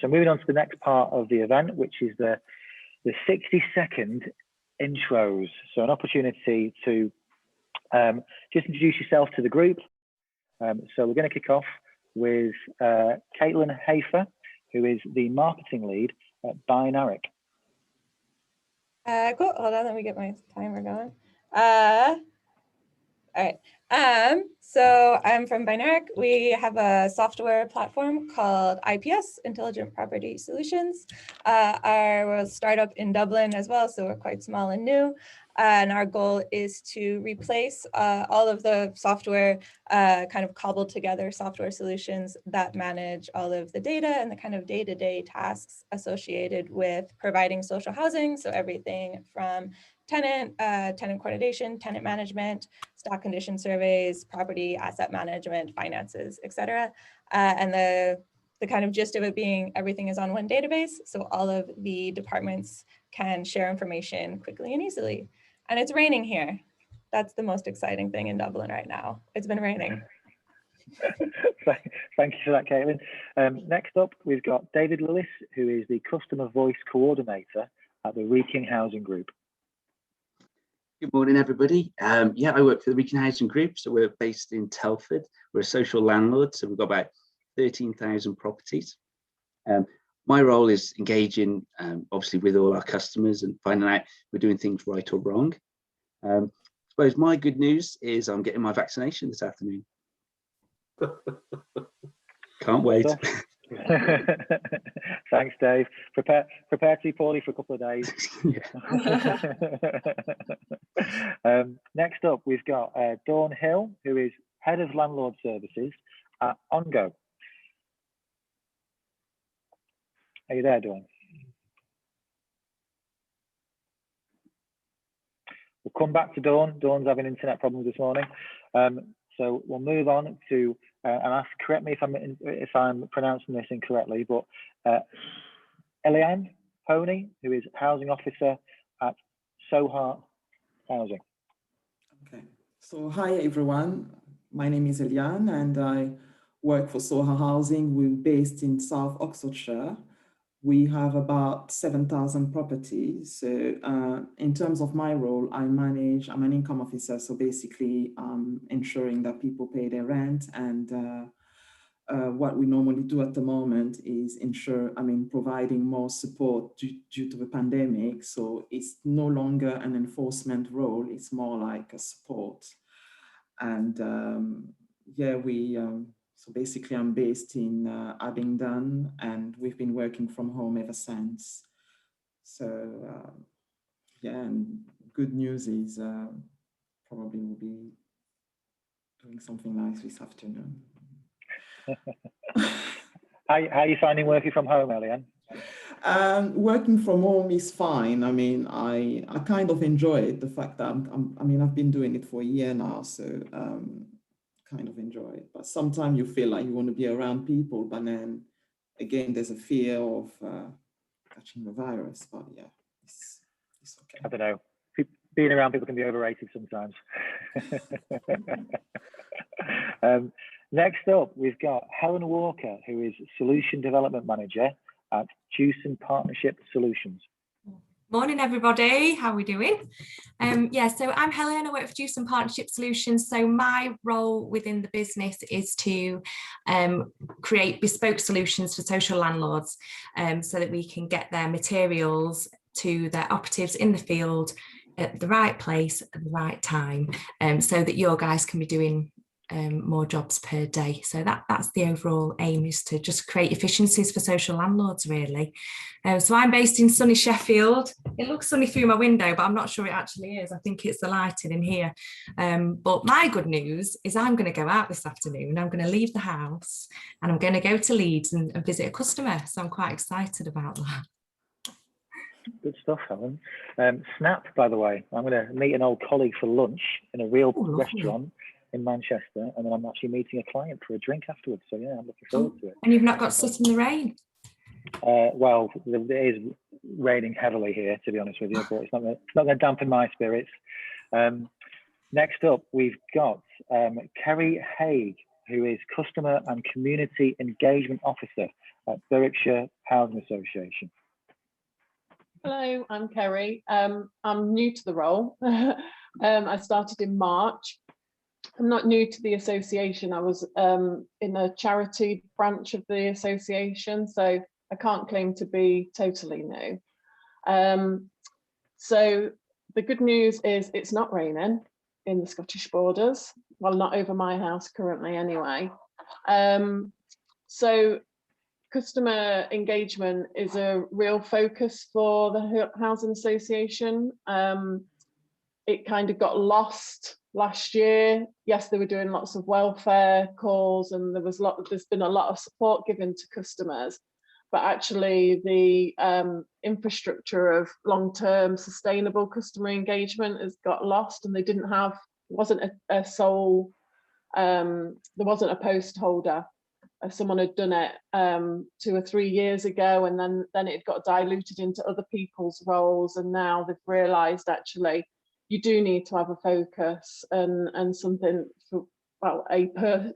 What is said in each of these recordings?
So moving on to the next part of the event, which is the 60-second intros. So an opportunity to just introduce yourself to the group. So we're going to kick off with Caitlin Hafer, who is the marketing lead at Binaric. Cool. Hold on, let me get my timer going. All right. So I'm from Binaric. We have a software platform called IPS, Intelligent Property Solutions. We're a startup in Dublin as well, so we're quite small and new. And our goal is to replace all of the software, kind of cobbled together software solutions that manage all of the data and the kind of day-to-day tasks associated with providing social housing. So everything from tenant coordination, tenant management, stock condition surveys, property asset management, finances, etc. And the kind of gist of it being everything is on one database, so all of the departments can share information quickly and easily. And it's raining here. That's the most exciting thing in Dublin right now. It's been raining. Thank you for that, Caitlin. Next up, we've got David Lewis, who is the Customer Voice Coordinator at the Wrekin Housing Group. Good morning, everybody. Yeah, I work for the Wrekin Housing Group. So we're based in Telford. We're a social landlord. So we've got about 13,000 properties. My role is engaging, obviously, with all our customers and finding out if we're doing things right or wrong. I suppose my good news is I'm getting my vaccination this afternoon. Can't wait. Thanks, Dave. Prepare to be poorly for a couple of days. Next up, we've got Dawn Hill, who is Head of Landlord Services at Ongo. Are you there, Dawn? We'll come back to Dawn. Dawn's having internet problems this morning. So we'll move on to, and correct me if I'm pronouncing this incorrectly, but Ellie Pony, who is Housing Officer at Soha Housing. Okay, so hi everyone. My name is Eliane and I work for Soha Housing. We're based in South Oxfordshire. We have about 7,000 properties. So in terms of my role, I'm an income officer. So basically ensuring that people pay their rent. And what we normally do at the moment is providing more support due to the pandemic. So it's no longer an enforcement role. It's more like a support. And yeah, so basically I'm based in Abingdon and we've been working from home ever since. So yeah, and good news is probably we'll be doing something nice this afternoon. How are you finding working from home, Eliane? Working from home is fine. I mean, I kind of enjoy it, the fact that I've been doing it for a year now, so kind of enjoy it. But sometimes you feel like you want to be around people, but then again, there's a fear of catching the virus. But yeah, it's okay. I don't know. Being around people can be overrated sometimes. Next up, we've got Helen Walker, who is Solution Development Manager at Jewson Partnership Solutions. Morning, everybody. How are we doing? Yeah, so I'm Helen. I work for Jewson Partnership Solutions. So my role within the business is to create bespoke solutions for social landlords so that we can get their materials to their operatives in the field at the right place at the right time, so that your guys can be doing more jobs per day. So that's the overall aim, is to just create efficiencies for social landlords, really. So I'm based in sunny Sheffield. It looks sunny through my window, but I'm not sure it actually is. I think it's the lighting in here. But my good news is I'm going to go out this afternoon. I'm going to leave the house and I'm going to go to Leeds and visit a customer. So I'm quite excited about that. Good stuff, Helen. Snap, by the way, I'm going to meet an old colleague for lunch in a real restaurant in Manchester, and then I'm actually meeting a client for a drink afterwards. So yeah, I'm looking forward to it. And you've not got to sit in the rain? Well, it is raining heavily here, to be honest with you, but it's not going to dampen my spirits. Next up, we've got Kerry Hogg, who is Customer and Community Engagement Officer at Berwickshire Housing Association. Hello, I'm Kerry. I'm new to the role. I started in March. I'm not new to the association. I was in a charity branch of the association, so I can't claim to be totally new. So the good news is it's not raining in the Scottish borders. Well, not over my house currently anyway. So customer engagement is a real focus for the Housing Association. It kind of got lost last year. Yes, they were doing lots of welfare calls and there's been a lot of support given to customers, but actually the infrastructure of long-term sustainable customer engagement has got lost, and they didn't have, wasn't a sole, there wasn't a post holder. Someone had done it 2 or 3 years ago, and then it got diluted into other people's roles, and now they've realised actually you do need to have a focus and something for, well, a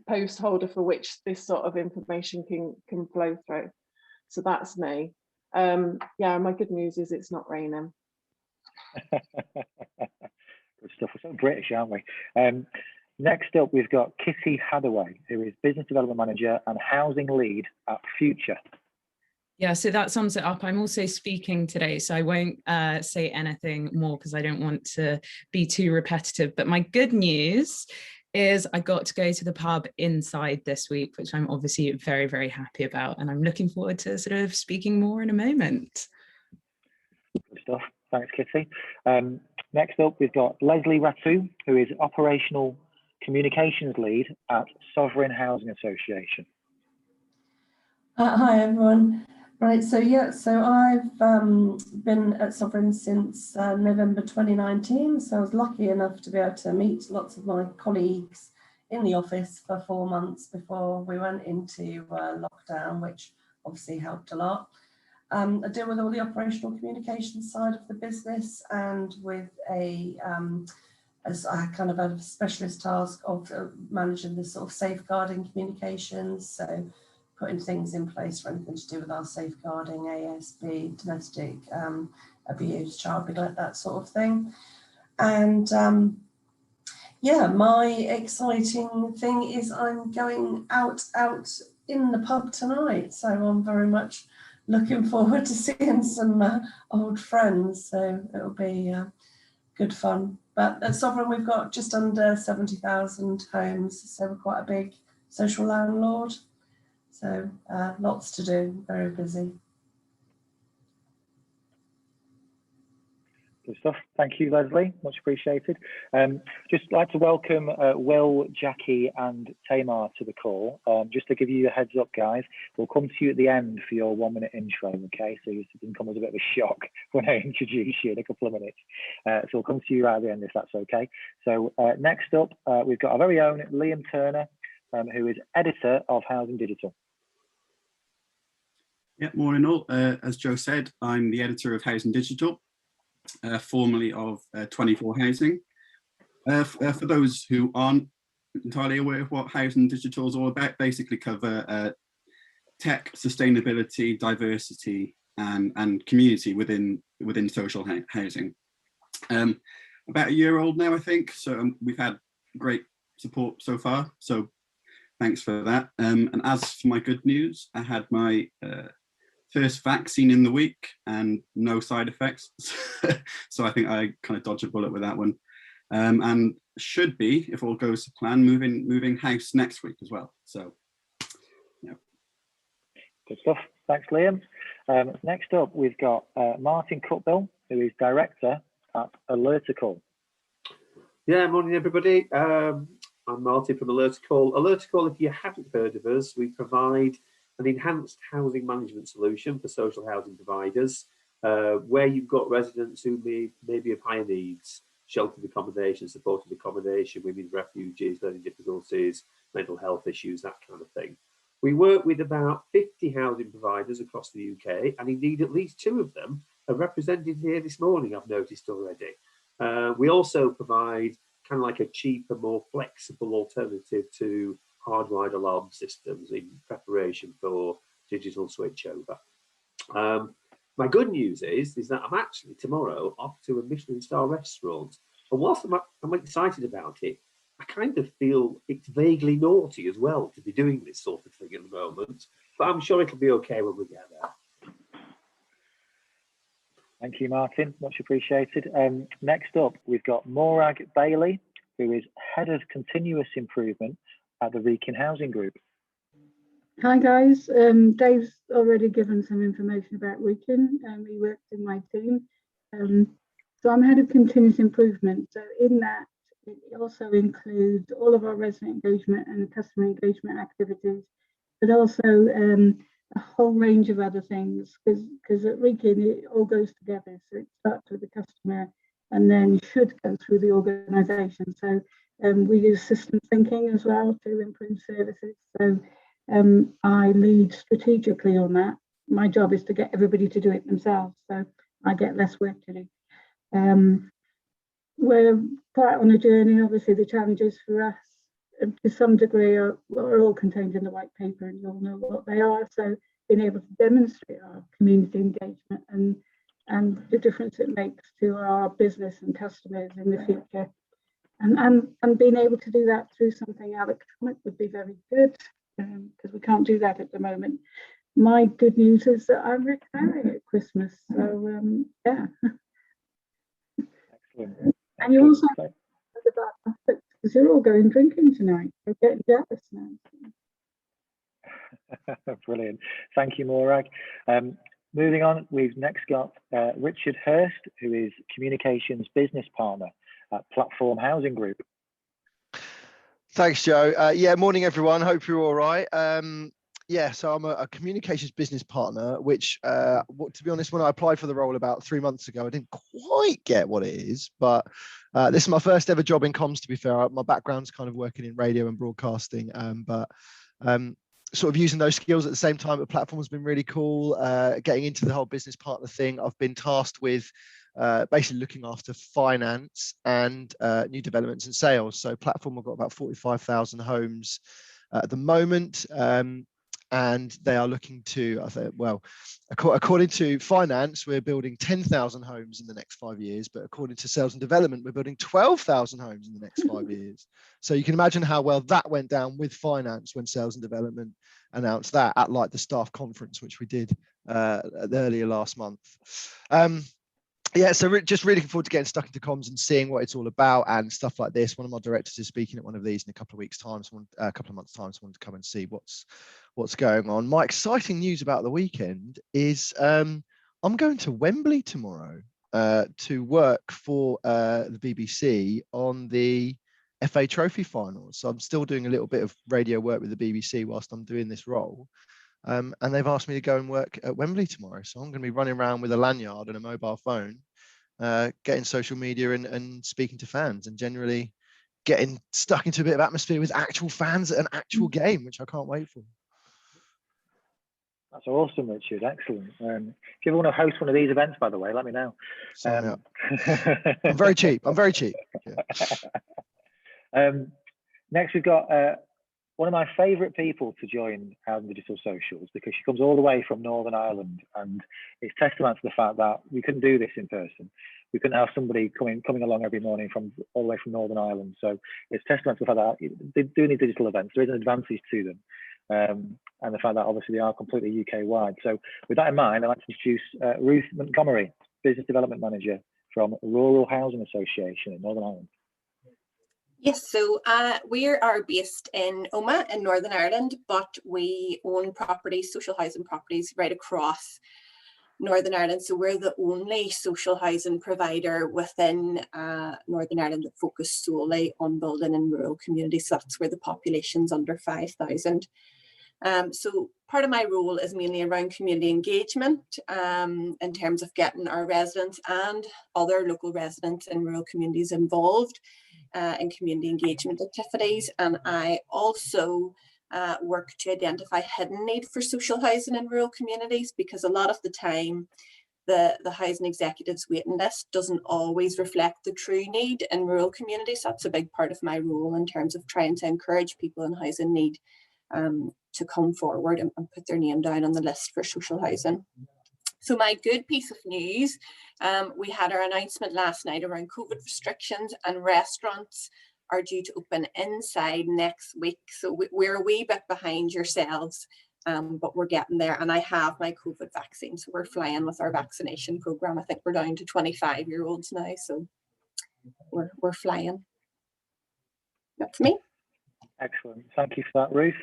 post holder for which this sort of information can flow through. So that's me. Yeah, my good news is it's not raining. Good stuff. We're so British, aren't we? Next up, we've got Kitty Hathaway, who is Business Development Manager and Housing Lead at Future. Yeah, so that sums it up. I'm also speaking today, so I won't say anything more because I don't want to be too repetitive. But my good news is I got to go to the pub inside this week, which I'm obviously very, very happy about. And I'm looking forward to sort of speaking more in a moment. Good stuff. Thanks, Kitty. Next up, we've got Leslie Ratsu, who is Operational Communications Lead at Sovereign Housing Association. Hi, everyone. Right, so yeah, so I've been at Sovereign since November 2019, so I was lucky enough to be able to meet lots of my colleagues in the office for 4 months before we went into lockdown, which obviously helped a lot. I deal with all the operational communication side of the business, and with as I kind of have a specialist task of managing the sort of safeguarding communications, so putting things in place for anything to do with our safeguarding, ASB, domestic abuse, child neglect, that sort of thing. And yeah, my exciting thing is I'm going out in the pub tonight, so I'm very much looking forward to seeing some old friends, so it'll be good fun. But at Sovereign, we've got just under 70,000 homes, so we're quite a big social landlord. So lots to do, very busy. Good stuff. Thank you, Leslie. Much appreciated. Just like to welcome Will, Jackie and Tamar to the call. Just to give you a heads up, guys, we'll come to you at the end for your 1 minute intro, okay? So it doesn't come as a bit of a shock when I introduce you in a couple of minutes. So we'll come to you right at the end if that's okay. So next up, we've got our very own Liam Turner, who is Editor of Housing Digital. Yeah, morning all. As Joe said, I'm the editor of Housing Digital, formerly of 24 Housing. For those who aren't entirely aware of what Housing Digital is all about, basically cover tech, sustainability, diversity, and community within social housing. About a year old now, I think. So we've had great support so far. So thanks for that. And as for my good news, I had my first vaccine in the week and no side effects. So I think I kind of dodged a bullet with that one. And should be, if all goes to plan, moving house next week as well. So, yeah. Good stuff. Thanks, Liam. Next up, we've got Martin Cutbill, who is Director at Alertical. Yeah, morning everybody. I'm Martin from Alertical. Alertical, if you haven't heard of us, we provide an enhanced housing management solution for social housing providers, where you've got residents who may be of higher needs, sheltered accommodation, supported accommodation, women's refugees, learning difficulties, mental health issues, that kind of thing. We work with about 50 housing providers across the UK, and indeed at least 2 of them are represented here this morning, I've noticed already. We also provide kind of like a cheaper, more flexible alternative to hardwired alarm systems in preparation for digital switchover. My good news is that I'm actually tomorrow off to a Michelin star restaurant, and whilst I'm excited about it, I kind of feel it's vaguely naughty as well to be doing this sort of thing at the moment, but I'm sure it'll be okay when we get there. Thank you, Martin. Much appreciated. Next up, we've got Morag Bailey, who is Head of Continuous Improvement at the Wrekin Housing Group. Hi guys, Dave's already given some information about Wrekin, and he works in my team. So I'm Head of Continuous Improvement. So in that, it also includes all of our resident engagement and customer engagement activities, but also a whole range of other things, because at Wrekin it all goes together. So it starts with the customer and then should go through the organisation. So we use system thinking as well to improve services. So I lead strategically on that. My job is to get everybody to do it themselves, so I get less work to do. We're quite on a journey. Obviously, the challenges for us, to some degree, are all contained in the white paper, and you'll know what they are. So being able to demonstrate our community engagement and the difference it makes to our business and customers in the future, and being able to do that through something electronic would be very good, because we can't do that at the moment. My good news is that I'm retiring at Christmas, so yeah. Excellent. And you also heard about that, because you're all going drinking tonight. I'm getting jealous now. Brilliant. Thank you, Morag. Moving on, we've next got Richardhurst, who is Communications Business Partner at Platform Housing Group. Thanks, Joe. Yeah, morning, everyone. Hope you're all right. Yeah, so I'm a communications business partner, which, to be honest, when I applied for the role about 3 months ago, I didn't quite get what it is, but this is my first ever job in comms, to be fair. My background's kind of working in radio and broadcasting, but sort of using those skills at the same time at Platform has been really cool. Getting into the whole business partner thing, I've been tasked with basically looking after finance and new developments and sales. So Platform have got about 45,000 homes at the moment. And they are looking to, I think, well, according to finance, we're building 10,000 homes in the next 5 years, but according to sales and development, we're building 12,000 homes in the next 5 years. So you can imagine how well that went down with finance when sales and development announced that at like the staff conference, which we did earlier last month. Yeah, so just really looking forward to getting stuck into comms and seeing what it's all about and stuff like this. One of my directors is speaking at one of these in a couple of weeks' time, a couple of months' time, so I wanted to come and see what's going on. My exciting news about the weekend is I'm going to Wembley tomorrow to work for the BBC on the FA Trophy finals. So I'm still doing a little bit of radio work with the BBC whilst I'm doing this role. And they've asked me to go and work at Wembley tomorrow. So I'm going to be running around with a lanyard and a mobile phone, getting social media and speaking to fans and generally getting stuck into a bit of atmosphere with actual fans at an actual game, which I can't wait for. That's awesome, Richard. Excellent. If you ever want to host one of these events, by the way, let me know. Sign me up. I'm very cheap. I'm very cheap. Yeah. Next, we've got one of my favourite people to join Housing Digital Socials, because she comes all the way from Northern Ireland, and it's testament to the fact that we couldn't do this in person. We couldn't have somebody coming along every morning from all the way from Northern Ireland. So it's testament to the fact that they do these digital events. There is an advantage to them, and the fact that obviously they are completely UK wide. So with that in mind, I'd like to introduce Ruth Montgomery, Business Development Manager from Rural Housing Association in Northern Ireland. Yes, so we are based in Omagh in Northern Ireland, but we own properties, social housing properties right across Northern Ireland. So we're the only social housing provider within Northern Ireland that focus solely on building in rural communities. So that's where the population's under 5,000. So part of my role is mainly around community engagement in terms of getting our residents and other local residents in rural communities involved in community engagement activities. And I also work to identify hidden need for social housing in rural communities, because a lot of the time the housing executives waiting list doesn't always reflect the true need in rural communities. That's a big part of my role in terms of trying to encourage people in housing need to come forward and put their name down on the list for social housing. So my good piece of news, we had our announcement last night around COVID restrictions, and restaurants are due to open inside next week. So we're a wee bit behind yourselves, but we're getting there. And I have my COVID vaccine, so we're flying with our vaccination program. I think we're down to 25-year-olds now, so we're flying. That's me. Excellent. Thank you for that, Ruth.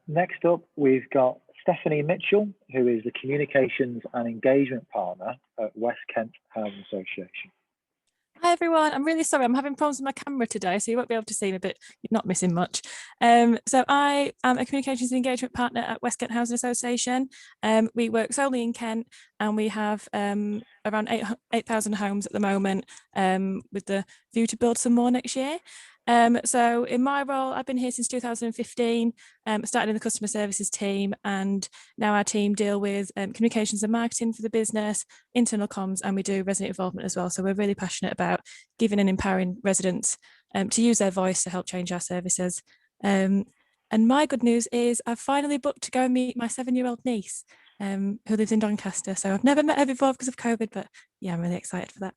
Next up, we've got Stephanie Mitchell, who is the Communications and Engagement Partner at West Kent Housing Association. Hi everyone, I'm really sorry, I'm having problems with my camera today, so you won't be able to see me, but you're not missing much. So I am a Communications and Engagement Partner at West Kent Housing Association. We work solely in Kent, and we have around 8,000 homes at the moment, with the view to build some more next year. So in my role, I've been here since 2015, started in the customer services team, and now our team deal with communications and marketing for the business, internal comms, and we do resident involvement as well. So we're really passionate about giving and empowering residents to use their voice to help change our services. And my good news is I've finally booked to go and meet my 7-year-old niece who lives in Doncaster. So I've never met her before because of COVID, but yeah, I'm really excited for that.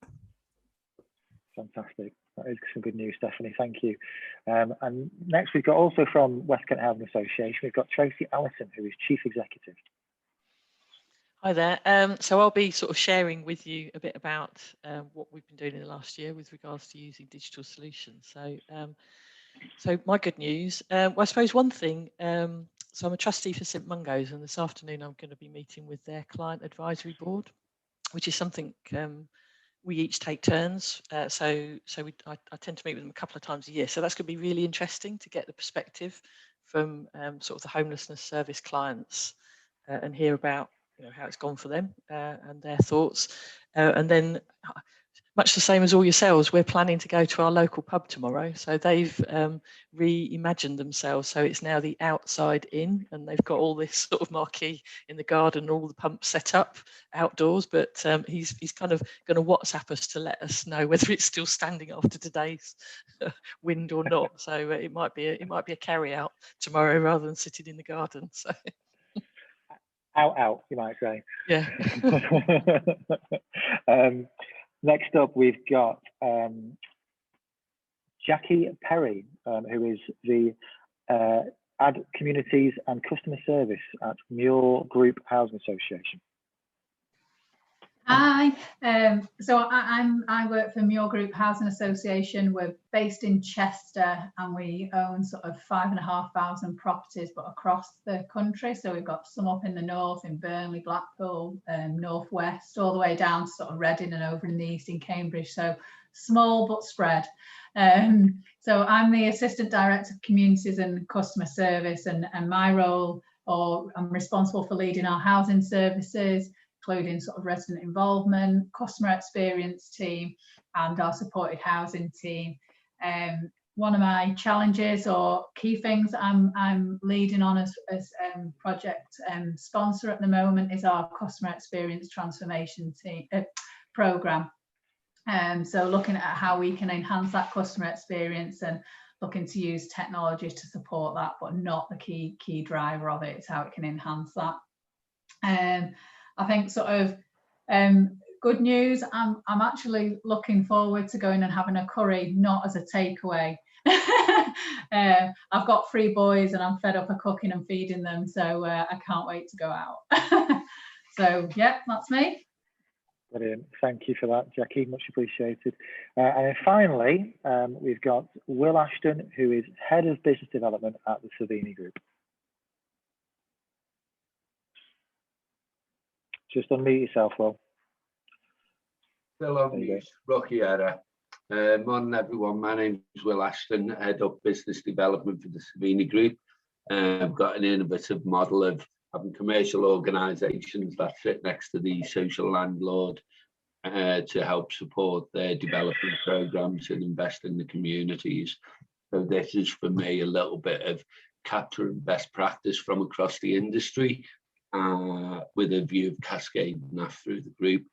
Fantastic. That is some good news, Stephanie. Thank you. And next, we've got also from West Kent Housing Association, we've got Tracy Allison, who is Chief Executive. Hi there. So I'll be sort of sharing with you a bit about what we've been doing in the last year with regards to using digital solutions. So my good news, well, I suppose one thing, so I'm a trustee for St Mungo's, and this afternoon I'm going to be meeting with their client advisory board, which is something we each take turns. I tend to meet with them a couple of times a year. So that's going to be really interesting to get the perspective from sort of the homelessness service clients and hear about how it's gone for them and their thoughts. And then much the same as all yourselves, we're planning to go to our local pub tomorrow. So they've reimagined themselves. So it's now the outside in, and they've got all this sort of marquee in the garden, all the pumps set up outdoors. But he's kind of going to WhatsApp us to let us know whether it's still standing after today's wind or not. So it might be a carry out tomorrow rather than sitting in the garden. So. Out, you might say. Yeah. Next up, we've got Jackie Perry, who is the Ad Communities and Customer Service at Muir Group Housing Association. Hi, so I work for Muir Group Housing Association. We're based in Chester, and we own sort of 5,500 properties, but across the country. So we've got some up in the north, in Burnley, Blackpool, northwest, all the way down to sort of Reading and over in the east in Cambridge. So small but spread. So I'm the Assistant Director of Communities and Customer Service, and my role, or I'm responsible for leading our housing services, including sort of resident involvement, customer experience team, and our supported housing team. One of my challenges or key things I'm leading on as project sponsor at the moment is our customer experience transformation team program. So looking at how we can enhance that customer experience and looking to use technology to support that, but not the key driver of it. It's how it can enhance that. I think sort of good news, I'm actually looking forward to going and having a curry, not as a takeaway. I've got 3 boys and I'm fed up of cooking and feeding them, so I can't wait to go out. So yeah, that's me. Brilliant. Thank you for that, Jackie. Much appreciated. And then finally, we've got Will Ashton, who is Head of Business Development at the Savini Group. Just unmute yourself, Will. Still on mute. Rocky error. Morning, everyone. My name is Will Ashton, Head of Business Development for the Savini Group. I've got an innovative model of having commercial organisations that sit next to the social landlord to help support their development programmes and invest in the communities. So this is, for me, a little bit of capturing best practice from across the industry. with a view of cascading that through the group.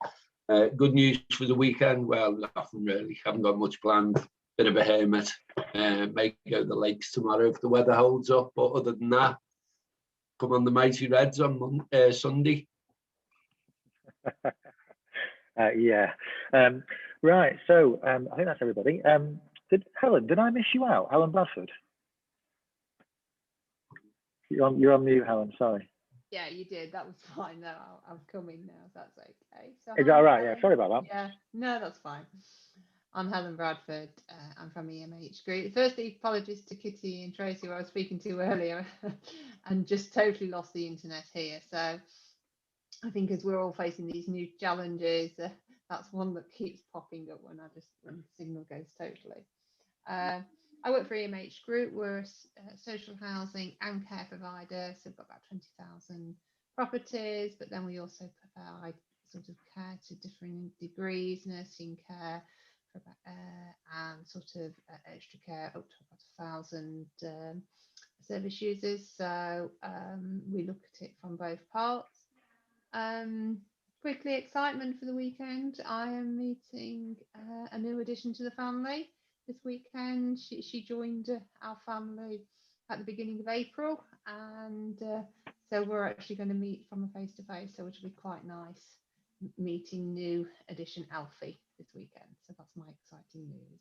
Good news for the weekend, well, nothing really, haven't got much planned, bit of a hermit, may go to the lakes tomorrow if the weather holds up, but other than that, come on the mighty Reds on Sunday. Yeah. Right. So I think that's everybody. Did I miss you out? Helen Bradford. You're on mute, Helen. Sorry. Yeah, you did. That was fine. No, I'm coming now. That's okay. So Is that all right? Yeah. Sorry about that. Yeah. No, that's fine. I'm Helen Bradford. I'm from EMH Group. Firstly, apologies to Kitty and Tracy, who I was speaking to earlier, and just totally lost the internet here. So I think as we're all facing these new challenges, that's one that keeps popping up when the signal goes totally. I work for EMH Group. We're a social housing and care provider, so we've got about 20,000 properties, but then we also provide sort of care to different degrees, nursing care, and sort of extra care up to about 1,000 service users. So we look at it from both parts. Quickly, excitement for the weekend. I am meeting a new addition to the family this weekend. She joined our family at the beginning of April, and so we're actually going to meet from a face-to-face, so which will be quite nice, meeting new addition Alfie this weekend. So that's my exciting news.